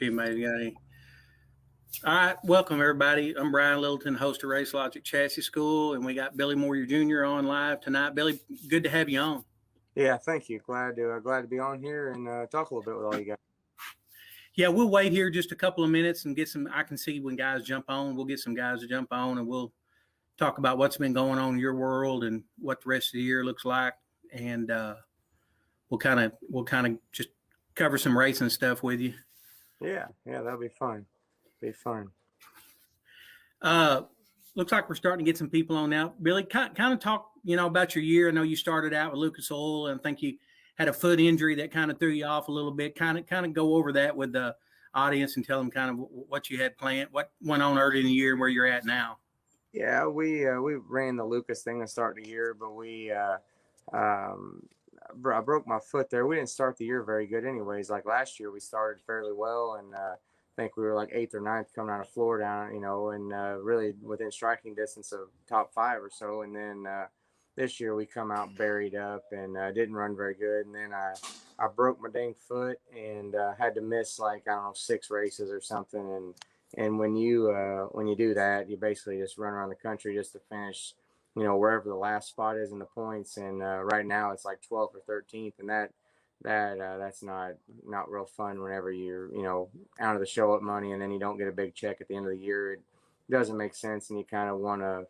if anybody's got any. All right, welcome everybody. I'm Brian Littleton, host of Racelogic Chassis School, and we got Billy Moyer Jr. on live tonight. Billy, good to have you on. Yeah, thank you. Glad to be on here and talk a little bit with all you guys. Yeah, we'll wait here just a couple of minutes and get some. I can see when guys jump on. We'll get some guys to jump on, and we'll talk about what's been going on in your world and what the rest of the year looks like, and we'll kind of just cover some racing stuff with you. Yeah, that'll be fun. Looks like we're starting to get some people on now. Billy, kind of talk, about your year. I know you started out with Lucas Oil, and I think you had a foot injury that kind of threw you off a little bit. Kind of go over that with the audience and tell them kind of what you had planned, what went on early in the year, and where you're at now. Yeah, we ran the Lucas thing to start the year, but I broke my foot there. We didn't start the year very good, anyways. Like last year, we started fairly well, and I think we were like 8th or 9th coming out of Florida, and really within striking distance of top 5 or so. And then this year we come out buried up and didn't run very good. And then I broke my dang foot and had to miss 6 races or something. And when you do that, you basically just run around the country just to finish, wherever the last spot is in the points. And right now it's like 12th or 13th, and that's not real fun whenever you're out of the show up money and then you don't get a big check at the end of the year. It doesn't make sense, and you kind of want to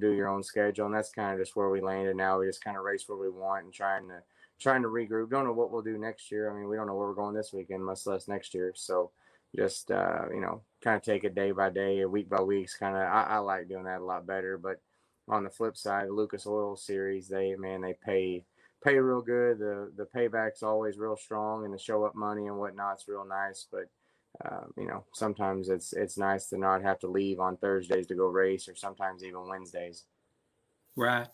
do your own schedule, and that's kind of just where we landed. Now we just kind of race where we want and trying to regroup. Don't know what we'll do next year. I mean, we don't know where we're going this weekend, much less next year. So just kind of take it day by day, week by week. I like doing that a lot better. But on the flip side, the Lucas Oil Series, they pay real good. The payback's always real strong, and the show up money and whatnot's real nice. But sometimes it's nice to not have to leave on Thursdays to go race, or sometimes even Wednesdays. Right.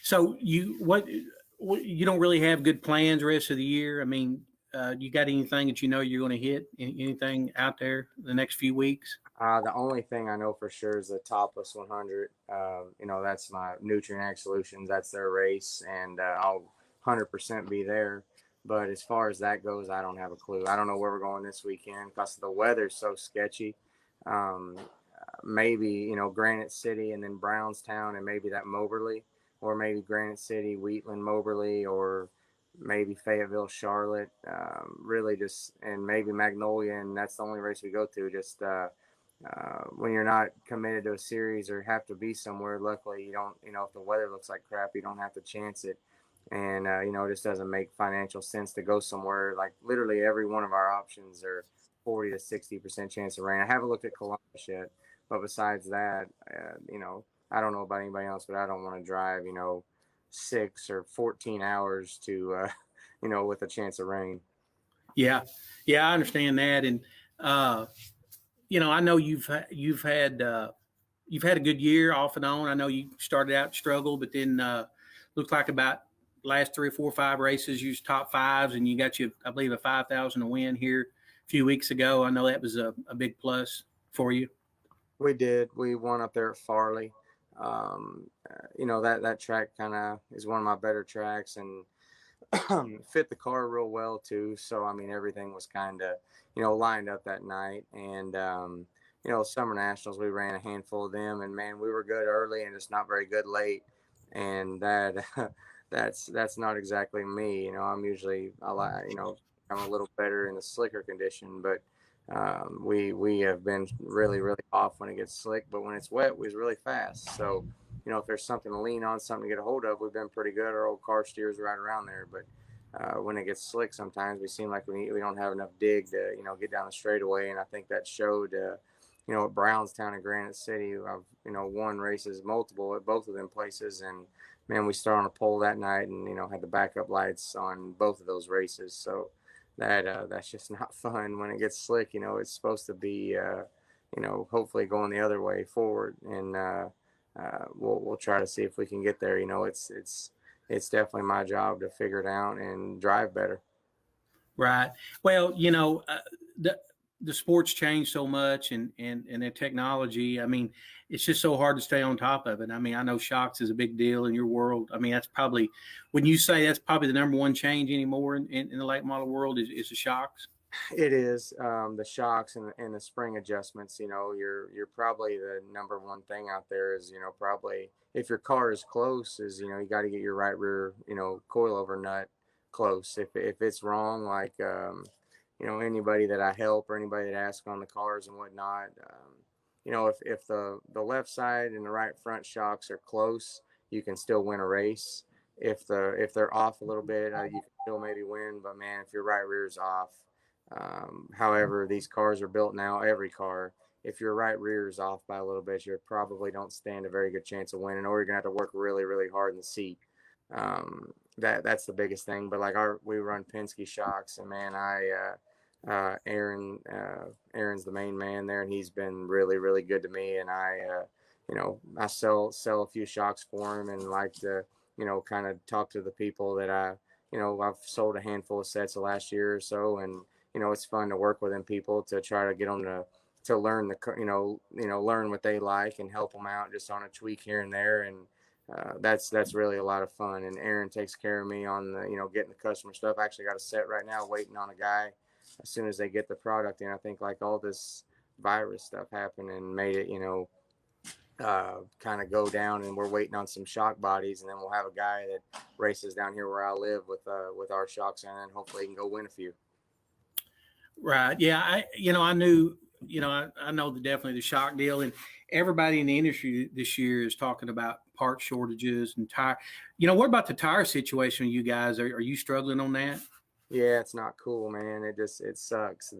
So you don't really have good plans the rest of the year? I mean, you got anything that you're going to hit? Anything out there the next few weeks? The only thing I know for sure is the Topless 100. That's my Nutrient Ag Solutions. That's their race, and I'll 100% be there. But as far as that goes, I don't have a clue. I don't know where we're going this weekend because the weather's so sketchy. Maybe, Granite City and then Brownstown and maybe that Moberly, or maybe Granite City, Wheatland, Moberly, or maybe Fayetteville, Charlotte, and maybe Magnolia. And that's the only race we go to. Just when you're not committed to a series or have to be somewhere, luckily you don't, if the weather looks like crap, you don't have to chance it. And, it just doesn't make financial sense to go somewhere. Like literally every one of our options are 40 to 60% chance of rain. I haven't looked at Columbus yet, but besides that, I don't know about anybody else, but I don't want to drive, 6 or 14 hours to, with a chance of rain. Yeah, I understand that. And, I know you've had a good year off and on. I know you started out struggle, but then looked like about last 3 or 4 or 5 races, you was top 5s, and you got I believe, a 5,000 to win here a few weeks ago. I know that was a big plus for you. We did. We won up there at Farley. That track kind of is one of my better tracks, and fit the car real well too. So, I mean, everything was kind of, lined up that night. And, Summer Nationals, we ran a handful of them, and man, we were good early and just not very good late. And that's not exactly me. I'm usually, I'm a little better in the slicker condition, but we have been really, really off when it gets slick, but when it's wet, we're really fast. So, if there's something to lean on, something to get a hold of, we've been pretty good. Our old car steers right around there, but when it gets slick, sometimes we seem like we don't have enough dig to, get down the straightaway. And I think that showed, at Brownstown and Granite City. I've, won races multiple at both of them places, and man, we started on a pole that night and, had the backup lights on both of those races. So that's just not fun when it gets slick. It's supposed to be, hopefully going the other way forward. And we'll try to see if we can get there. It's definitely my job to figure it out and drive better. Right. Well, the sport's changed so much, and the technology. I mean, it's just so hard to stay on top of it. I mean, I know shocks is a big deal in your world. I mean, that's probably, when you say that's probably the number one change anymore in the late model world is the shocks. It is the shocks and the spring adjustments. You're probably the number one thing out there is probably if your car is close is you got to get your right rear coilover nut close. If it's wrong, like anybody that I help or anybody that asks on the cars and whatnot, if the left side and the right front shocks are close, you can still win a race. If they're off a little bit, you can still maybe win. But man, if your right rear is off, however, these cars are built now, every car, if your right rear is off by a little bit, you probably don't stand a very good chance of winning, or you're going to have to work really, really hard in the seat. That's the biggest thing. But like we run Penske shocks, and man, Aaron's the main man there, and he's been really, really good to me. And I sell a few shocks for him, and like to, kind of talk to the people that I've sold a handful of sets the last year or so, and it's fun to work with them people to try to get them to learn learn what they like and help them out just on a tweak here and there. And that's really a lot of fun. And Aaron takes care of me on the getting the customer stuff. I actually got a set right now waiting on a guy as soon as they get the product in. I think like all this virus stuff happened and made it kind of go down, and we're waiting on some shock bodies, and then we'll have a guy that races down here where I live with our shocks, and then hopefully he can go win a few. Right. Yeah. I knew, I know definitely the shock deal, and everybody in the industry this year is talking about part shortages and tire. What about the tire situation? You guys, are you struggling on that? Yeah, it's not cool, man. It sucks.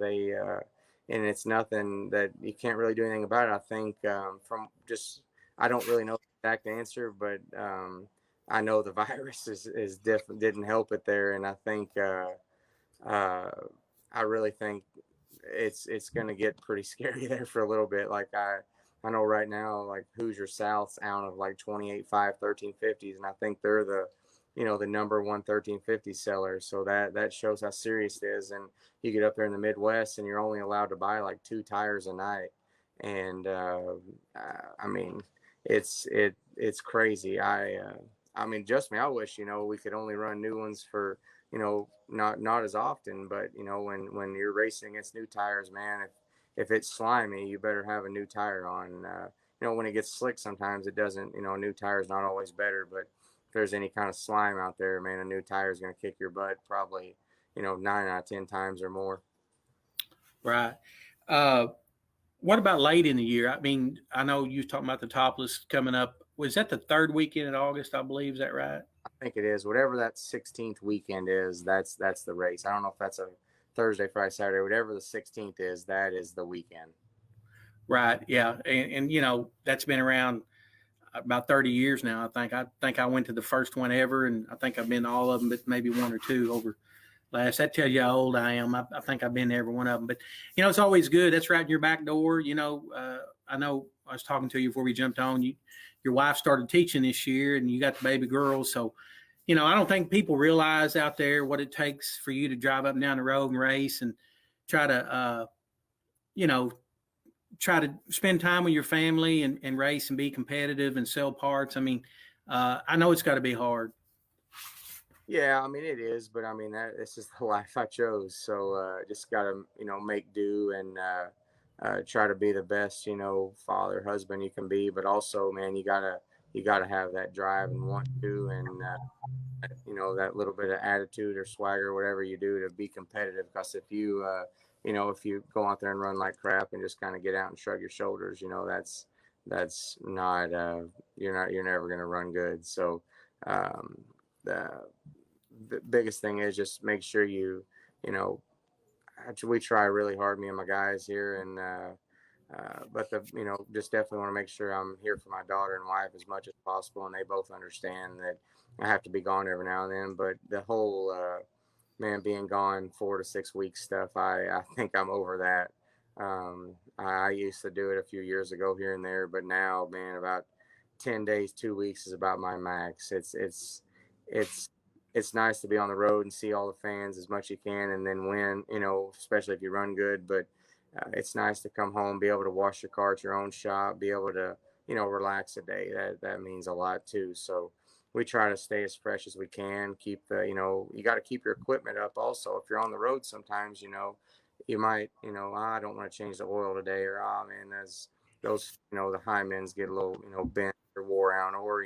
And it's nothing that you can't really do anything about it. I think I don't really know the exact answer, but I know the virus is different, didn't help it there. And I think, uh, I really think it's going to get pretty scary there for a little bit. Like I know right now, like Hoosier South's out of like 28.5 1350s, and I think they're the number one 1350 seller. So that shows how serious it is. And you get up there in the Midwest, and you're only allowed to buy like 2 tires a night. And I mean, it's crazy. I mean, just me. I wish we could only run new ones for not as often. But when you're racing against new tires, man, if it's slimy, you better have a new tire on. When it gets slick, sometimes it doesn't. A new tire is not always better, but if there's any kind of slime out there, man, a new tire is going to kick your butt probably 9 out of 10 times or more. Right. Uh, what about late in the year? I mean, I know you were talking about the topless coming up. Was that the third weekend in August? I believe. Is that right? I think it is. Whatever that 16th weekend is, that's the race. I don't know if that's a Thursday, Friday, Saturday, whatever the 16th is, that is the weekend. Right. Yeah. And that's been around about 30 years now. I think I went to the first one ever, and I think I've been to all of them, but maybe one or two over last. That tells you how old I am. I think I've been to every one of them. But it's always good. That's right in your back door. I know I was talking to you before we jumped on. Your wife started teaching this year, and you got the baby girls. So I don't think people realize out there what it takes for you to drive up and down the road and race and try to you know try to spend time with your family and race and be competitive and sell parts. I mean, I know it's got to be hard. Yeah, I mean it is, but I mean this is the life I chose. So just gotta make do and try to be the best father husband you can be. But also, man, you gotta have that drive and want to, and that little bit of attitude or swagger, whatever you do to be competitive. Because if you go out there and run like crap and just kind of get out and shrug your shoulders, that's not you're never gonna run good. So the biggest thing is just make sure you know we try really hard, me and my guys here, and but just definitely want to make sure I'm here for my daughter and wife as much as possible, and they both understand that I have to be gone every now and then. But the whole man being gone 4 to 6 weeks stuff, I think I'm over that. I used to do it a few years ago here and there, but now, man, about 10 days, 2 weeks is about my max. It's it's nice to be on the road and see all the fans as much as you can, and then win. Especially if you run good. But it's nice to come home, be able to wash your car at your own shop, be able to relax a day. That means a lot too. So we try to stay as fresh as we can. Keep the you got to keep your equipment up. Also, if you're on the road, sometimes you might, I don't want to change the oil today, or man, as those, the Hymens get a little, bent or wore out, or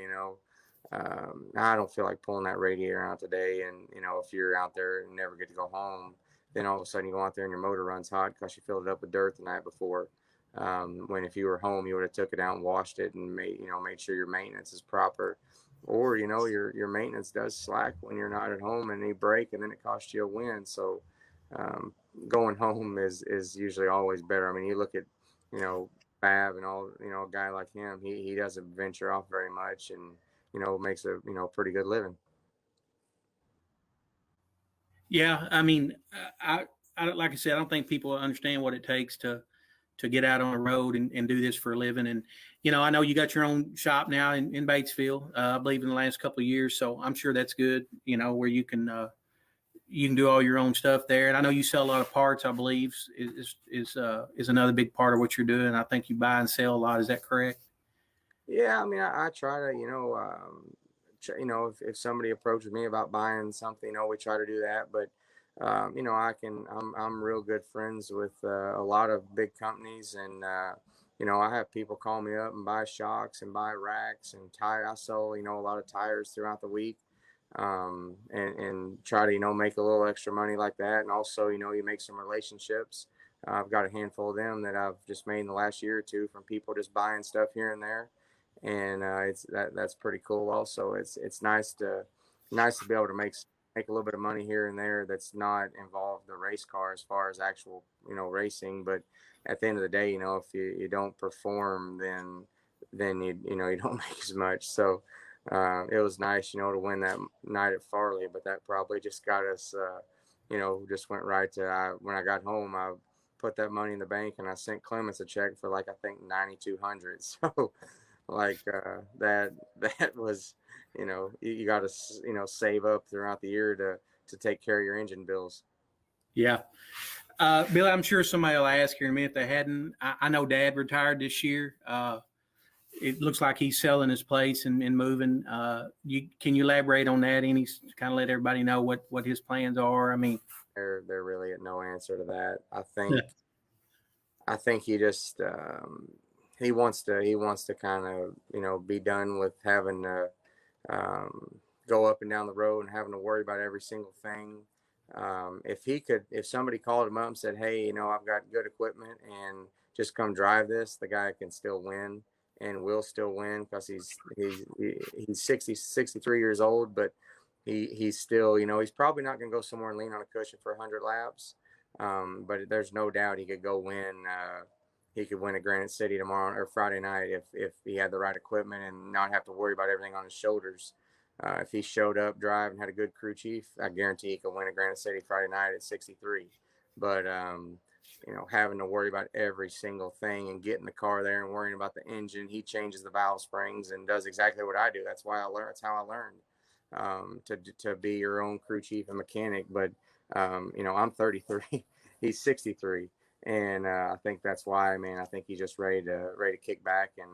I don't feel like pulling that radiator out today. And if you're out there and never get to go home, then all of a sudden you go out there and your motor runs hot because you filled it up with dirt the night before. When if you were home, you would have took it out and washed it and made sure your maintenance is proper. Or your maintenance does slack when you're not at home and you break, and then it costs you a win. So um, going home is usually always better. I mean, you look at Fab and all, a guy like him, he doesn't venture off very much, and makes a pretty good living. Yeah, I mean, I like I said, I don't think people understand what it takes to get out on the road and do this for a living. And I know you got your own shop now in Batesville, I believe in the last couple of years. So I'm sure that's good. Where you can do all your own stuff there. And I know you sell a lot of parts. I believe is another big part of what you're doing. I think you buy and sell a lot. Is that correct? Yeah, I mean, I try to, if somebody approaches me about buying something, we try to do that. But, I'm real good friends with a lot of big companies. And, I have people call me up and buy shocks and buy racks and tire. I sell, a lot of tires throughout the week, and try to, make a little extra money like that. And also, you make some relationships. I've got a handful of them that I've just made in the last year or two from people just buying stuff here and there. And that's pretty cool. Also, it's nice to be able to make a little bit of money here and there that's not involved the race car as far as actual racing. But at the end of the day, if you don't perform, then you don't make as much. So it was nice to win that night at Farley, but that probably just got us just went right to when I got home, I put that money in the bank and I sent Clements a check for like I think 9,200. So like that was you got to save up throughout the year to take care of your engine bills. Yeah. Billy, I'm sure somebody will ask here in a minute if they hadn't. I know Dad retired this year. It looks like he's selling his place and moving. Can you elaborate on that? Any kind of let everybody know what his plans are? I mean, They're really at no answer to that. I think he just he wants to kind of be done with having to go up and down the road and having to worry about every single thing. If somebody called him up and said, hey, I've got good equipment and just come drive this, the guy can still win and will still win because he's 63 years old, but he's still, he's probably not going to go somewhere and lean on a cushion for 100 laps. But there's no doubt he could go win. He could win at Granite City tomorrow or Friday night if he had the right equipment and not have to worry about everything on his shoulders. If he showed up, drive, and had a good crew chief, I guarantee he could win at Granite City Friday night at 63. But having to worry about every single thing and getting the car there and worrying about the engine, he changes the valve springs and does exactly what I do. That's why I learned. That's how I learned to be your own crew chief and mechanic. But I'm 33, he's 63, and I think that's why, man. I think he's just ready to kick back and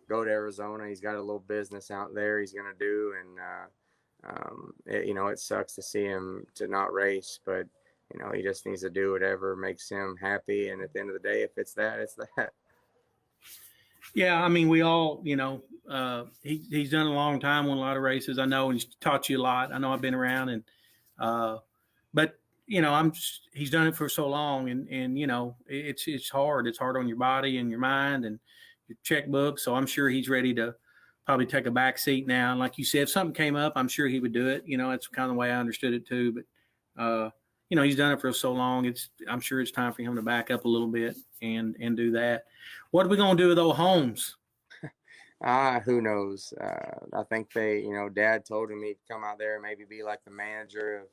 go to Arizona. He's got a little business out there he's gonna do, and it sucks to see him to not race, but he just needs to do whatever makes him happy. And at the end of the day, if it's that, it's that. yeah, I mean, we all, he's done a long time, won a lot of races. I know, and he's taught you a lot. I know I've been around, and but he's done it for so long, and it's hard. It's hard on your body and your mind and your checkbook. So I'm sure he's ready to probably take a back seat now. And like you said, if something came up, I'm sure he would do it. That's kind of the way I understood it too. But he's done it for so long. I'm sure it's time for him to back up a little bit and do that. What are we gonna do with those homes? Who knows? I think Dad told him he'd come out there and maybe be like the manager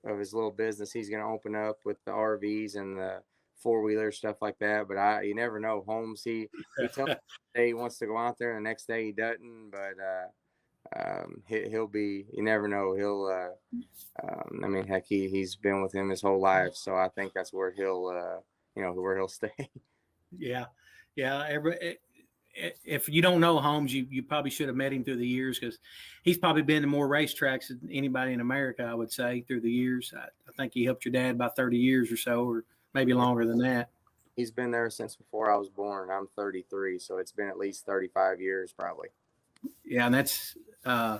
of his little business he's going to open up with the RVs and the four-wheelers, stuff like that. But you never know. Holmes, he tells me he wants to go out there, and the next day he doesn't. But he'll be. You never know. He'll. I mean, heck, he's been with him his whole life, so I think that's where he'll stay. Yeah, yeah. If you don't know Holmes, you probably should have met him through the years, because he's probably been to more racetracks than anybody in America, I would say, through the years. I think he helped your dad by 30 years or so, or maybe Yeah, longer than that. he's been there since before I was born. I'm 33, so it's been at least 35 years probably. Yeah, and uh,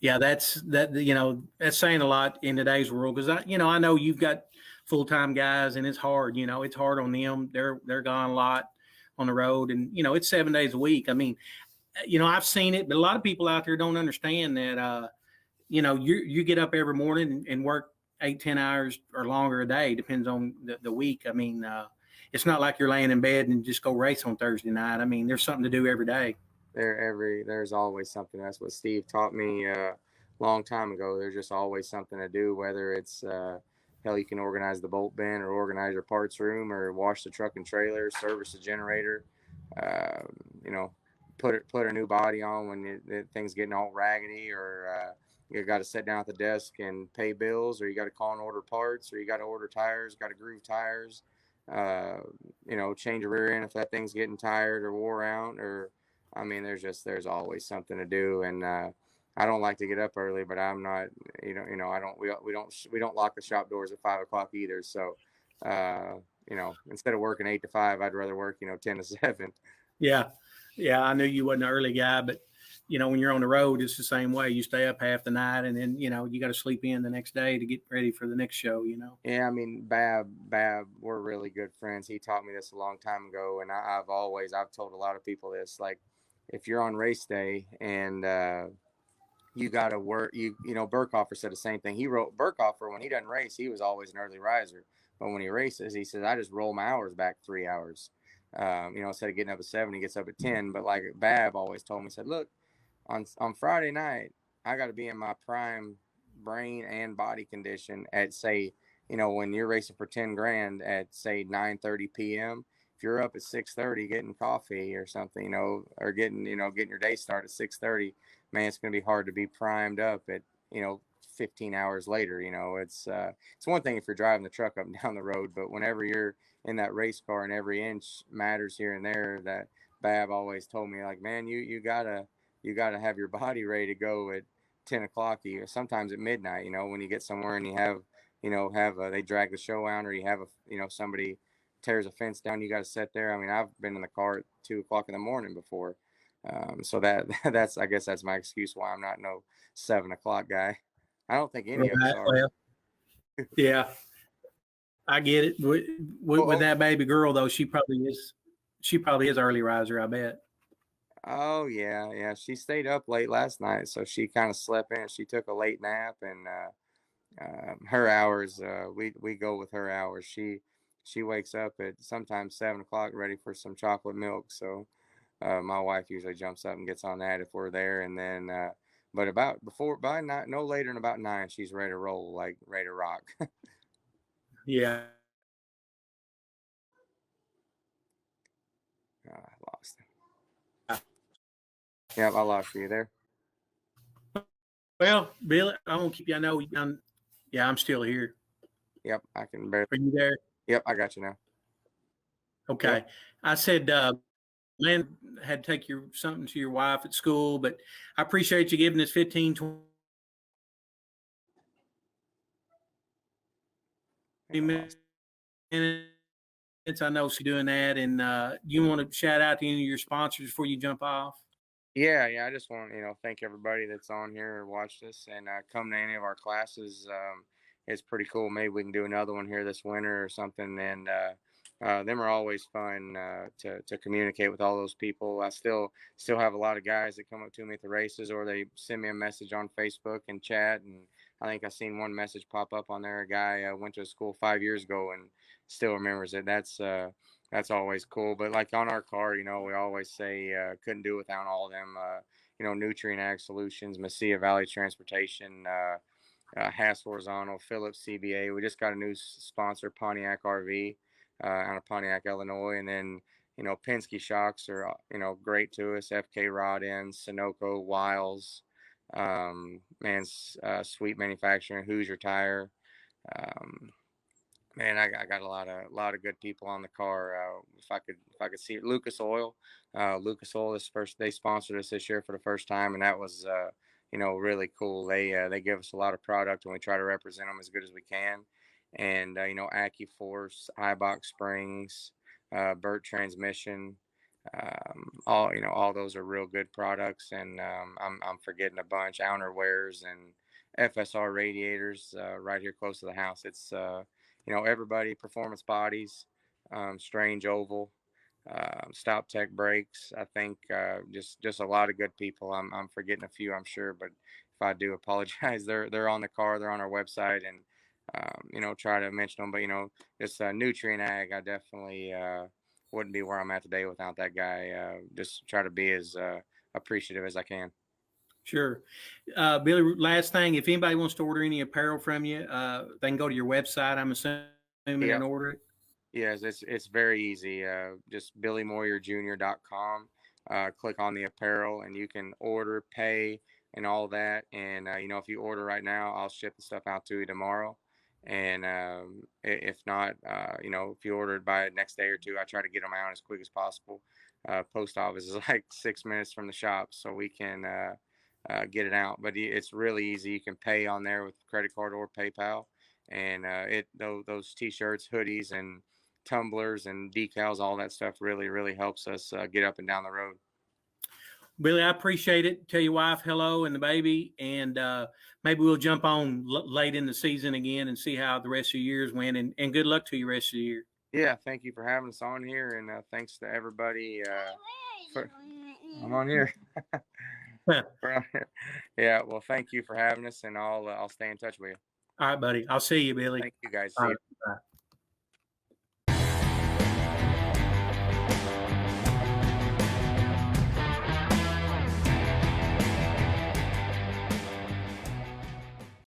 that's that's saying a lot in today's world because I know you've got full time guys and it's hard. It's hard on them. They're gone a lot on the road, and it's 7 days a week. I mean, I've seen it, but a lot of people out there don't understand that. You get up every morning and work 8-10 hours or longer a day, depends on the week. I mean, it's not like you're laying in bed and just go race on Thursday night. I mean, there's something to do every day. There's always something. That's what Steve taught me a long time ago. There's just always something to do, whether it's hell, you can organize the bolt bin or organize your parts room or wash the truck and trailer, service the generator, uh, you know, put a new body on when things getting all raggedy, or you got to sit down at the desk and pay bills, or you got to call and order parts, or you got to order tires, got to groove tires, uh, change a rear end if that thing's getting tired or wore out, or I mean, there's always something to do, and I don't like to get up early, but I'm not, I don't we don't lock the shop doors at 5 o'clock either. So, instead of working 8 to 5, I'd rather work 10 to 7. Yeah, yeah. I knew you wasn't an early guy, but when you're on the road, it's the same way. You stay up half the night, and then you got to sleep in the next day to get ready for the next show. Yeah, I mean, Bab, we're really good friends. He taught me this a long time ago, and I've told a lot of people this. Like, if you're on race day and you got to work. Burkhofer said the same thing. He wrote Burkhofer when he doesn't race, he was always an early riser. But when he races, he says, I just roll my hours back 3 hours. Instead of getting up at 7, he gets up at 10. But like Bab always told me, he said, look, on Friday night, I got to be in my prime brain and body condition at, say, when you're racing for 10 grand at, say, 9:30 p.m. If you're up at 6:30 getting coffee or something, or getting your day started at 6:30, man, it's going to be hard to be primed up at 15 hours later. It's one thing if you're driving the truck up and down the road, but whenever you're in that race car and every inch matters here and there, that Bab always told me, like, man, you gotta have your body ready to go at 10 o'clock, sometimes at midnight, when you get somewhere and you they drag the show out, or you have somebody tears a fence down, you got to sit there. I mean, I've been in the car at 2 o'clock in the morning before. So I guess that's my excuse why I'm not no 7 o'clock guy. I don't think any of us Right. are. Well, yeah, I get it. With Oh, that baby girl though, she probably is. She probably is early riser. I bet. oh yeah, yeah. She stayed up late last night, so she kind of slept in. She took a late nap, and her hours, we go with her hours. She wakes up at sometimes 7 o'clock, ready for some chocolate milk. So my wife usually jumps up and gets on that if we're there, and then but about before by not no later than about 9, she's ready to roll, like ready to rock. Yeah. I lost it. Yep, I lost you there. Well, Billy, I won't keep you. I know. Yeah, I'm still here. Yep, I can barely. Are you there? Yep, I got you now. Yep. Okay. I said, Lynn had to take something to your wife at school, but I appreciate you giving us 15, 20 I lost. minutes. I know she's doing that. And you want to shout out to any of your sponsors before you jump off? Yeah, yeah. I just want to, thank everybody that's on here or watched this, and come to any of our classes. It's pretty cool. Maybe we can do another one here this winter or something. And them are always fun to communicate with all those people. I still have a lot of guys that come up to me at the races, or they send me a message on Facebook and chat. And I think I seen one message pop up on there. A guy went to school 5 years ago and still remembers it. That's always cool. But like on our car, we always say couldn't do it without all of them. Nutrient Ag Solutions, Mesilla Valley Transportation, Hass Horizontal, Phillips CBA. We just got a new sponsor, Pontiac RV, out of Pontiac, Illinois, and then Penske shocks are great to us. FK Rod Ends, Sunoco, Wiles, Sweet Manufacturing, Hoosier Tire. Um, Man, I got a lot of good people on the car. If I could see it. Lucas Oil is first. They sponsored us this year for the first time, and that was really cool. They give us a lot of product, and we try to represent them as good as we can. and AccuForce, iBox springs, Burt transmission. All those are real good products, and I'm forgetting a bunch. Outerwears and FSR radiators right here close to the house. It's everybody performance bodies, Strange Oval, Stop Tech Brakes. I think just a lot of good people. I'm forgetting a few, I'm sure, but if I do, apologize. They're on the car. They're on our website, and try to mention them. But this Nutrient Ag, I definitely wouldn't be where I'm at today without that guy. Just try to be as appreciative as I can. Sure. Billy, last thing, if anybody wants to order any apparel from you, they can go to your website, I'm assuming, Yep. and order it. Yes, it's very easy. Just BillyMoyerJr.com. Click on the apparel, and you can order, pay, and all that. And if you order right now, I'll ship the stuff out to you tomorrow. And if not, if you order it by the next day or two, I try to get them out as quick as possible. Post office is like 6 minutes from the shop, so we can get it out. But it's really easy. You can pay on there with credit card or PayPal, and those t-shirts, hoodies, and tumblers and decals, all that stuff really helps us get up and down the road. Billy, I appreciate it. Tell your wife hello and the baby, and maybe we'll jump on late in the season again and see how the rest of the year's went. And good luck to you rest of the year. Yeah, thank you for having us on here, and thanks to everybody. I'm on here. Yeah, well, thank you for having us, and I'll stay in touch with you. All right, buddy. I'll see you, Billy. Thank you, guys. All See right. you.